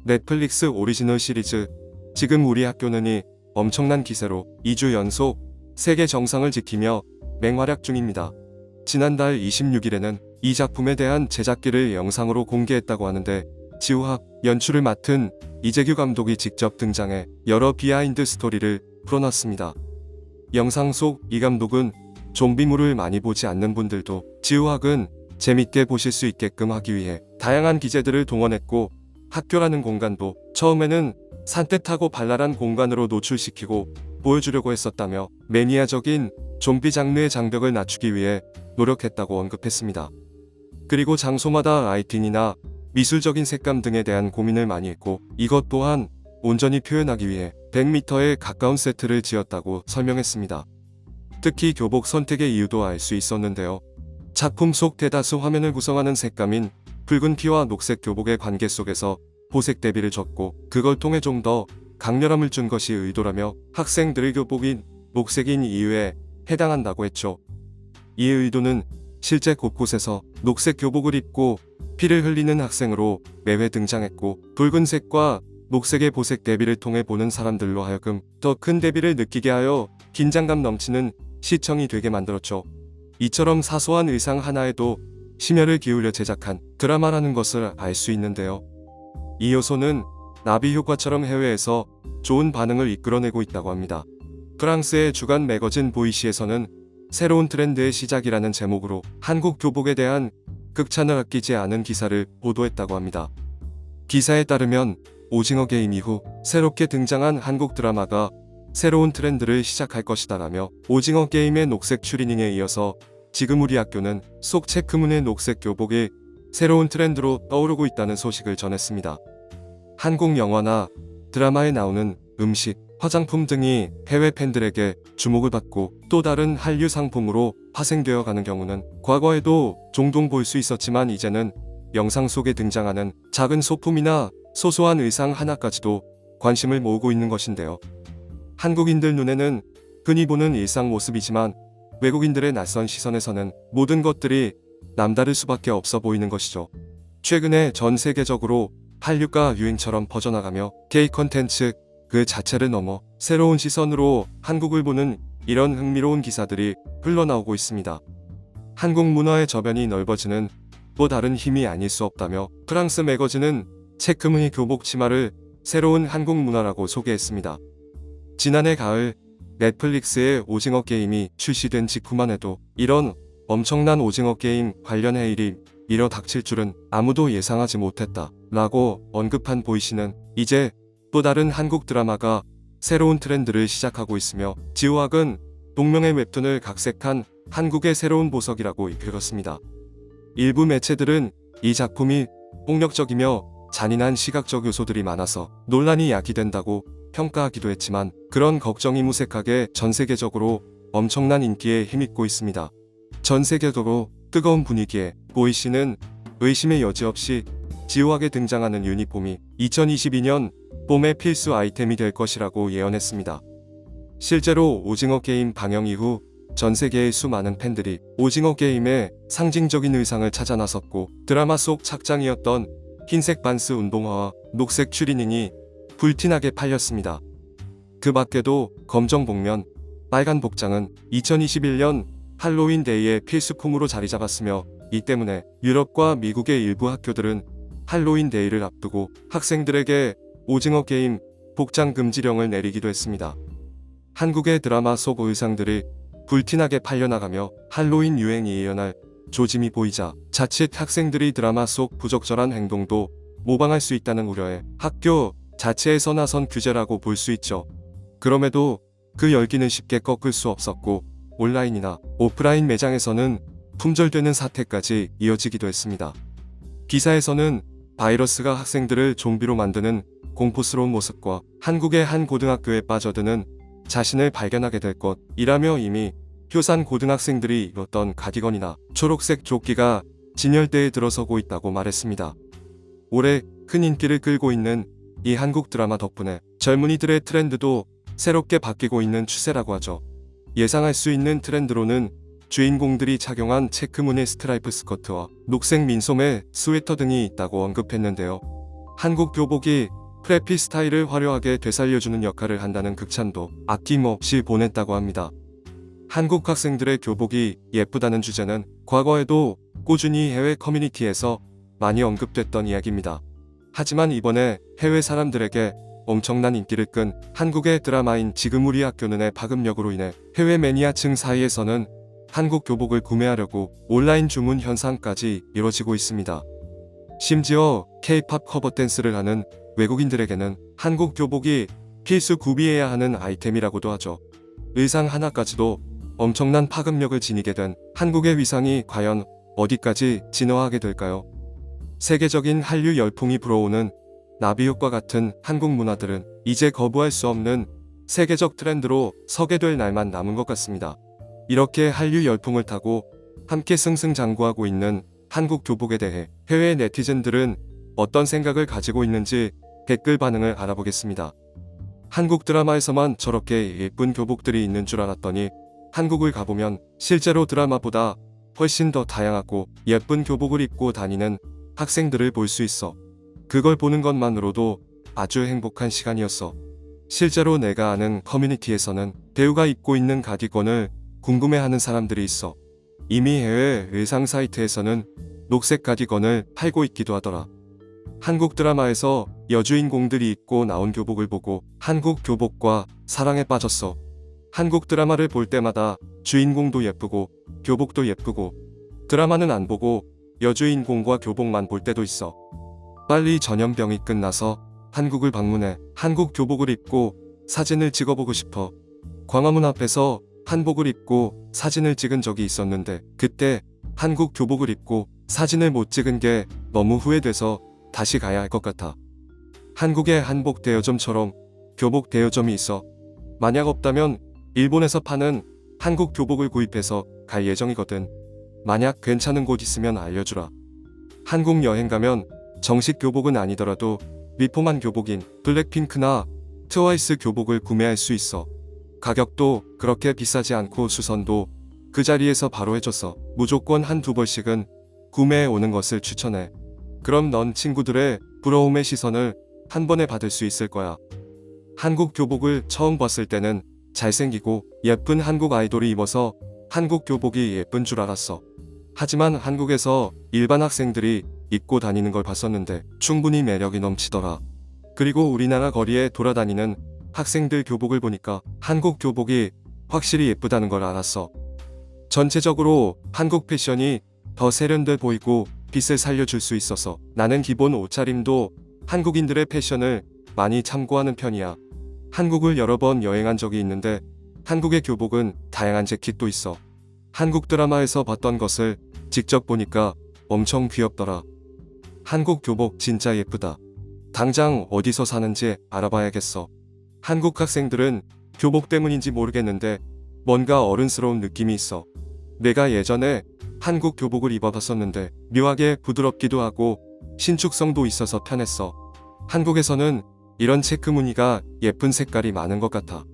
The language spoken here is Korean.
넷플릭스 오리지널 시리즈 지금 우리 학교는이 엄청난 기세로 2주 연속 세계 정상을 지키며 맹활약 중입니다. 지난달 26일에는 이 작품에 대한 제작기를 영상으로 공개했다고 하는데 지우학 연출을 맡은 이재규 감독이 직접 등장해 여러 비하인드 스토리를 풀어놨습니다. 영상 속 이 감독은 좀비물을 많이 보지 않는 분들도 지우학은 재밌게 보실 수 있게끔 하기 위해 다양한 기재들을 동원했고 학교라는 공간도 처음에는 산뜻하고 발랄한 공간으로 노출시키고 보여주려고 했었다며 매니아적인 좀비 장르의 장벽을 낮추기 위해 노력했다고 언급했습니다. 그리고 장소마다 라이팅이나 미술적인 색감 등에 대한 고민을 많이 했고 이것 또한 온전히 표현하기 위해 100m에 가까운 세트를 지었다고 설명했습니다. 특히 교복 선택의 이유도 알 수 있었는데요. 작품 속 대다수 화면을 구성하는 색감인 붉은 피와 녹색 교복의 관계 속에서 보색 대비를 줬고 그걸 통해 좀 더 강렬함을 준 것이 의도라며 학생들의 교복인 녹색인 이유에 해당한다고 했죠. 이의 의도는 실제 곳곳에서 녹색 교복을 입고 피를 흘리는 학생으로 매회 등장했고 붉은색과 녹색의 보색 대비를 통해 보는 사람들로 하여금 더 큰 대비를 느끼게 하여 긴장감 넘치는 시청이 되게 만들었죠. 이처럼 사소한 의상 하나에도 심혈을 기울여 제작한 드라마라는 것을 알 수 있는데요. 이 요소는 나비 효과처럼 해외에서 좋은 반응을 이끌어내고 있다고 합니다. 프랑스의 주간 매거진 보이시에서는 새로운 트렌드의 시작이라는 제목으로 한국 교복에 대한 극찬을 아끼지 않은 기사를 보도했다고 합니다. 기사에 따르면 오징어 게임 이후 새롭게 등장한 한국 드라마가 새로운 트렌드를 시작할 것이다라며 오징어 게임의 녹색 추리닝에 이어서 지금 우리 학교는 속 체크무늬의 녹색 교복이 새로운 트렌드로 떠오르고 있다는 소식을 전했습니다. 한국 영화나 드라마에 나오는 음식, 화장품 등이 해외 팬들에게 주목을 받고 또 다른 한류 상품으로 파생되어 가는 경우는 과거에도 종종 볼 수 있었지만 이제는 영상 속에 등장하는 작은 소품이나 소소한 의상 하나까지도 관심을 모으고 있는 것인데요. 한국인들 눈에는 흔히 보는 일상 모습이지만 외국인들의 낯선 시선에서는 모든 것들이 남다를 수밖에 없어 보이는 것이죠. 최근에 전 세계적으로 한류가 유행처럼 퍼져나가며 K 컨텐츠 그 자체를 넘어 새로운 시선으로 한국을 보는 이런 흥미로운 기사들이 흘러나오고 있습니다. 한국 문화의 저변이 넓어지는 또 다른 힘이 아닐 수 없다며 프랑스 매거진은 체크무늬 교복 치마를 새로운 한국 문화라고 소개했습니다. 지난해 가을 넷플릭스의 오징어 게임이 출시된 직후만 해도 이런 엄청난 오징어 게임 관련 해일이 밀어 닥칠 줄은 아무도 예상하지 못했다 라고 언급한 보이시는 이제 또 다른 한국 드라마가 새로운 트렌드를 시작하고 있으며 지우학은 동명의 웹툰을 각색한 한국의 새로운 보석이라고 이끌었습니다. 일부 매체들은 이 작품이 폭력적이며 잔인한 시각적 요소들이 많아서 논란이 야기된다고 평가하기도 했지만 그런 걱정이 무색하게 전 세계적으로 엄청난 인기에 힘입고 있습니다. 전 세계적으로 뜨거운 분위기에 보이시는 의심의 여지 없이 지우학에 등장하는 유니폼이 2022년 봄의 필수 아이템이 될 것이라고 예언했습니다. 실제로 오징어 게임 방영 이후 전 세계의 수많은 팬들이 오징어 게임의 상징적인 의상을 찾아 나섰고 드라마 속 착장이었던 흰색 반스 운동화와 녹색 추리닝이 불티나게 팔렸습니다. 그 밖에도 검정 복면, 빨간 복장은 2021년 할로윈 데이의 필수품으로 자리 잡았으며 이 때문에 유럽과 미국의 일부 학교들은 할로윈 데이를 앞두고 학생들에게 오징어 게임 복장 금지령을 내리기도 했습니다. 한국의 드라마 속 의상들이 불티나게 팔려나가며 할로윈 유행이 예언할 조짐이 보이자 자칫 학생들이 드라마 속 부적절한 행동도 모방할 수 있다는 우려에 학교 자체에서 나선 규제라고 볼 수 있죠. 그럼에도 그 열기는 쉽게 꺾을 수 없었고 온라인이나 오프라인 매장에서는 품절되는 사태까지 이어지기도 했습니다. 기사에서는 바이러스가 학생들을 좀비로 만드는 공포스러운 모습과 한국의 한 고등학교에 빠져드는 자신을 발견하게 될 것이라며 이미 효산 고등학생들이 입었던 가디건이나 초록색 조끼가 진열대에 들어서고 있다고 말했습니다. 올해 큰 인기를 끌고 있는 이 한국 드라마 덕분에 젊은이들의 트렌드도 새롭게 바뀌고 있는 추세라고 하죠. 예상할 수 있는 트렌드로는 주인공들이 착용한 체크무늬 스트라이프 스커트와 녹색 민소매 스웨터 등이 있다고 언급했는데요. 한국 교복이 프레피 스타일을 화려하게 되살려주는 역할을 한다는 극찬도 아낌없이 보냈다고 합니다. 한국 학생들의 교복이 예쁘다는 주제는 과거에도 꾸준히 해외 커뮤니티에서 많이 언급됐던 이야기입니다. 하지만 이번에 해외 사람들에게 엄청난 인기를 끈 한국의 드라마인 지금 우리 학교는의 파급력으로 인해 해외 매니아층 사이에서는 한국 교복을 구매하려고 온라인 주문 현상까지 이뤄지고 있습니다. 심지어 K-팝 커버 댄스를 하는 외국인들에게는 한국 교복이 필수 구비해야 하는 아이템이라고도 하죠. 의상 하나까지도 엄청난 파급력을 지니게 된 한국의 위상이 과연 어디까지 진화하게 될까요? 세계적인 한류 열풍이 불어오는 나비효과 같은 한국 문화들은 이제 거부할 수 없는 세계적 트렌드로 서게 될 날만 남은 것 같습니다. 이렇게 한류 열풍을 타고 함께 승승장구하고 있는 한국 교복에 대해 해외 네티즌들은 어떤 생각을 가지고 있는지 댓글 반응을 알아보겠습니다. 한국 드라마에서만 저렇게 예쁜 교복들이 있는 줄 알았더니 한국을 가보면 실제로 드라마보다 훨씬 더 다양하고 예쁜 교복을 입고 다니는 학생들을 볼 수 있어. 그걸 보는 것만으로도 아주 행복한 시간이었어. 실제로 내가 아는 커뮤니티에서는 배우가 입고 있는 가디건을 궁금해하는 사람들이 있어. 이미 해외 의상 사이트에서는 녹색 가디건을 팔고 있기도 하더라. 한국 드라마에서 여주인공들이 입고 나온 교복을 보고 한국 교복과 사랑에 빠졌어. 한국 드라마를 볼 때마다 주인공도 예쁘고 교복도 예쁘고 드라마는 안 보고 여주인공과 교복만 볼 때도 있어. 빨리 전염병이 끝나서 한국을 방문해 한국 교복을 입고 사진을 찍어보고 싶어. 광화문 앞에서 한복을 입고 사진을 찍은 적이 있었는데 그때 한국 교복을 입고 사진을 못 찍은 게 너무 후회돼서 다시 가야 할 것 같아. 한국의 한복 대여점처럼 교복 대여점이 있어. 만약 없다면 일본에서 파는 한국 교복을 구입해서 갈 예정이거든. 만약 괜찮은 곳 있으면 알려주라. 한국 여행 가면 정식 교복은 아니더라도 리폼한 교복인 블랙핑크나 트와이스 교복을 구매할 수 있어. 가격도 그렇게 비싸지 않고 수선도 그 자리에서 바로 해줬어. 무조건 한두 벌씩은 구매해 오는 것을 추천해. 그럼 넌 친구들의 부러움의 시선을 한 번에 받을 수 있을 거야. 한국 교복을 처음 봤을 때는 잘생기고 예쁜 한국 아이돌이 입어서 한국 교복이 예쁜 줄 알았어. 하지만 한국에서 일반 학생들이 입고 다니는 걸 봤었는데 충분히 매력이 넘치더라. 그리고 우리나라 거리에 돌아다니는 학생들 교복을 보니까 한국 교복이 확실히 예쁘다는 걸 알았어. 전체적으로 한국 패션이 더 세련돼 보이고 빛을 살려줄 수 있어서 나는 기본 옷차림도 한국인들의 패션을 많이 참고하는 편이야. 한국을 여러 번 여행한 적이 있는데 한국의 교복은 다양한 재킷도 있어. 한국 드라마에서 봤던 것을 직접 보니까 엄청 귀엽더라. 한국 교복 진짜 예쁘다. 당장 어디서 사는지 알아봐야겠어. 한국 학생들은 교복 때문인지 모르겠는데 뭔가 어른스러운 느낌이 있어. 내가 예전에 한국 교복을 입어봤었는데 묘하게 부드럽기도 하고 신축성도 있어서 편했어. 한국에서는 이런 체크 무늬가 예쁜 색깔이 많은 것 같아.